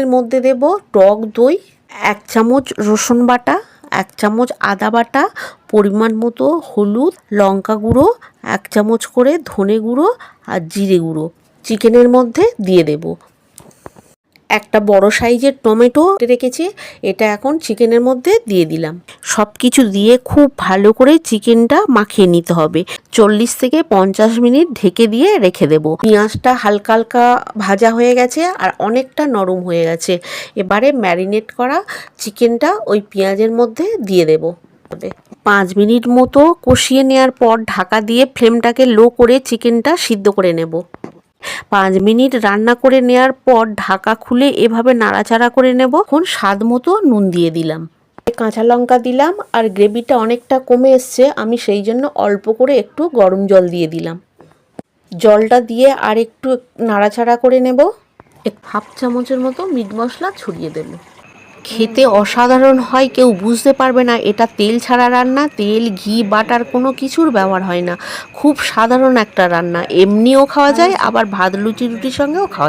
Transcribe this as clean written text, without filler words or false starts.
এর মধ্যে দেব টক দই, 1 চামচ রসুন বাটা, 1 চামচ আদা বাটা, পরিমাণ মতো হলুদ, লঙ্কা গুঁড়ো, 1 চামচ করে ধনে গুঁড়ো আর জিরে গুঁড়ো চিকেনের মধ্যে দিয়ে দেব। একটা বড় সাইজের টমেটো রেখেছি, এটা এখন চিকেনের মধ্যে দিয়ে দিলাম। সব কিছু দিয়ে খুব ভালো করে চিকেনটা মাখিয়ে নিতে হবে। 40 থেকে 50 মিনিট ঢেকে দিয়ে রেখে দেব। পেঁয়াজটা হালকা হালকা ভাজা হয়ে গেছে আর অনেকটা নরম হয়ে গেছে। এবারে ম্যারিনেট করা চিকেনটা ওই পেঁয়াজের মধ্যে দিয়ে দেব। 5 মিনিট মতো কষিয়ে নেওয়ার পর ঢাকা দিয়ে ফ্লেমটাকে লো করে চিকেনটা সিদ্ধ করে নেব। 5 মিনিট রান্না করে নেওয়ার পর ঢাকা খুলে এভাবে নাড়াচাড়া করে নেব। এখন স্বাদ মতো নুন দিয়ে দিলাম, কাঁচা লঙ্কা দিলাম আর গ্রেভিটা অনেকটা কমে এসছে, আমি সেই জন্য অল্প করে একটু গরম জল দিয়ে দিলাম। জলটা দিয়ে আর একটু নাড়াচাড়া করে নেব। 1/2 চামচের মতো মিট মশলা ছড়িয়ে দেব। খেতে অসাধারণ হয়, কেউ বুঝতে পারবে না এটা তেল ছাড়া রান্না। তেল, ঘি, বাটার কোনো কিছুর ব্যবহার হয় না। খুব সাধারণ একটা রান্না, এমনিও খাওয়া যায়, আবার ভাত লুচির সঙ্গেও খাওয়া যায়।